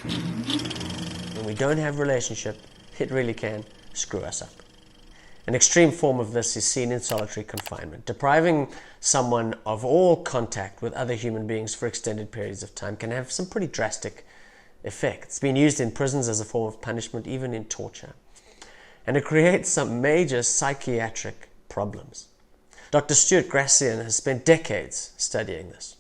When we don't have relationship, it really can screw us up. An extreme form of this is seen in solitary confinement. Depriving someone of all contact with other human beings for extended periods of time can have some pretty drastic effects. It's been used in prisons as a form of punishment, even in torture. And it creates some major psychiatric problems. Dr. Stuart Gracian has spent decades studying this.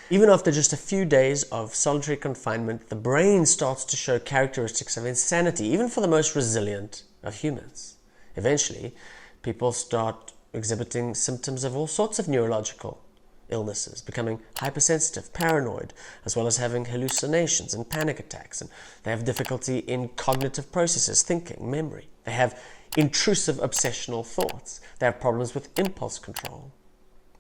Even after just a few days of solitary confinement, the brain starts to show characteristics of insanity, even for the most resilient of humans. Eventually, people start exhibiting symptoms of all sorts of neurological illnesses, becoming hypersensitive, paranoid, as well as having hallucinations and panic attacks. And they have difficulty in cognitive processes, thinking, memory. They have intrusive obsessional thoughts. They have problems with impulse control.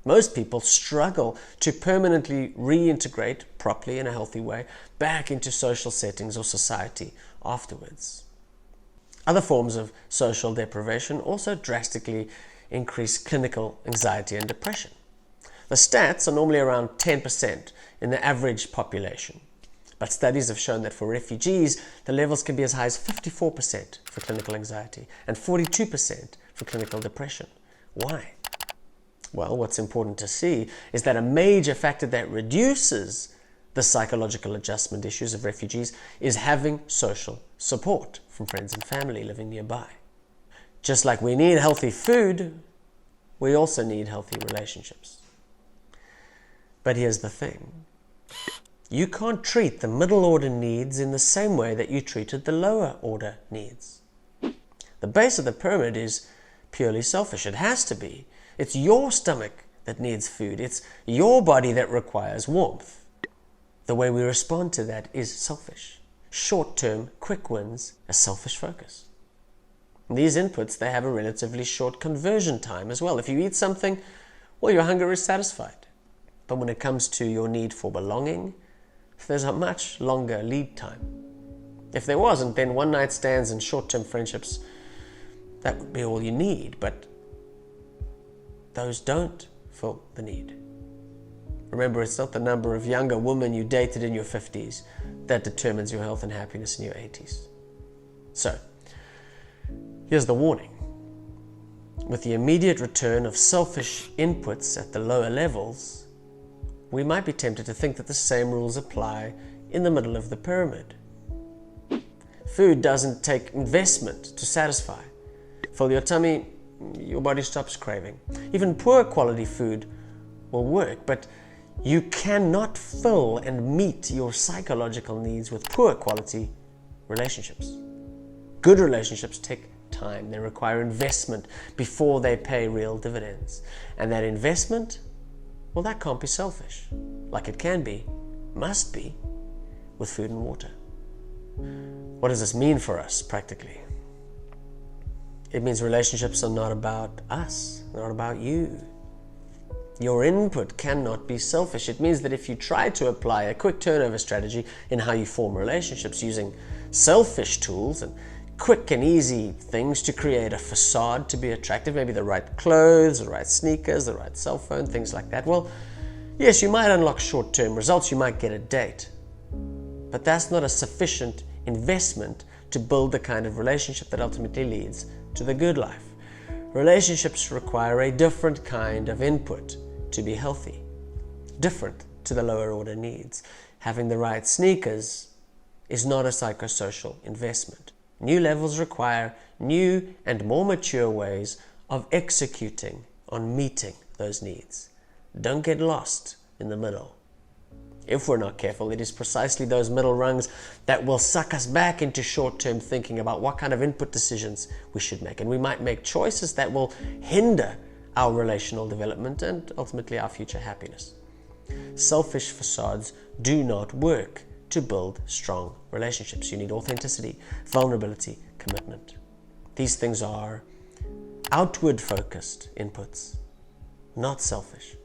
Most people struggle to permanently reintegrate properly in a healthy way back into social settings or society afterwards. Other forms of social deprivation also drastically increase clinical anxiety and depression. The stats are normally around 10% in the average population, but studies have shown that for refugees, the levels can be as high as 54% for clinical anxiety and 42% for clinical depression. Why? Well, what's important to see is that a major factor that reduces the psychological adjustment issues of refugees is having social support from friends and family living nearby. Just like we need healthy food, we also need healthy relationships. But here's the thing. You can't treat the middle order needs in the same way that you treated the lower order needs. The base of the pyramid is purely selfish. It has to be. It's your stomach that needs food. It's your body that requires warmth. The way we respond to that is selfish. Short-term, quick wins, a selfish focus. And these inputs, they have a relatively short conversion time as well. If you eat something, well, your hunger is satisfied. But when it comes to your need for belonging, there's a much longer lead time. If there wasn't, then one-night stands and short-term friendships, that would be all you need. But those don't fill the need. Remember, it's not the number of younger women you dated in your 50s that determines your health and happiness in your 80s. So, here's the warning. With the immediate return of selfish inputs at the lower levels, we might be tempted to think that the same rules apply in the middle of the pyramid. Food doesn't take investment to satisfy. Fill your tummy, your body stops craving. Even poor quality food will work, but you cannot fill and meet your psychological needs with poor quality relationships. Good relationships take time. They require investment before they pay real dividends. And that investment, well, that can't be selfish, like it can be, must be, with food and water. What does this mean for us practically? It means relationships are not about us, not about you. Your input cannot be selfish. It means that if you try to apply a quick turnover strategy in how you form relationships using selfish tools and quick and easy things to create a facade to be attractive, maybe the right clothes, the right sneakers, the right cell phone, things like that, well, yes, you might unlock short-term results, you might get a date, but that's not a sufficient investment to build the kind of relationship that ultimately leads to the good life. Relationships require a different kind of input to be healthy, different to the lower order needs. Having the right sneakers is not a psychosocial investment. New levels require new and more mature ways of executing on meeting those needs. Don't get lost in the middle. If we're not careful, it is precisely those middle rungs that will suck us back into short-term thinking about what kind of input decisions we should make. And we might make choices that will hinder our relational development and ultimately our future happiness. Selfish facades do not work to build strong relationships. You need authenticity, vulnerability, commitment. These things are outward-focused inputs, not selfish.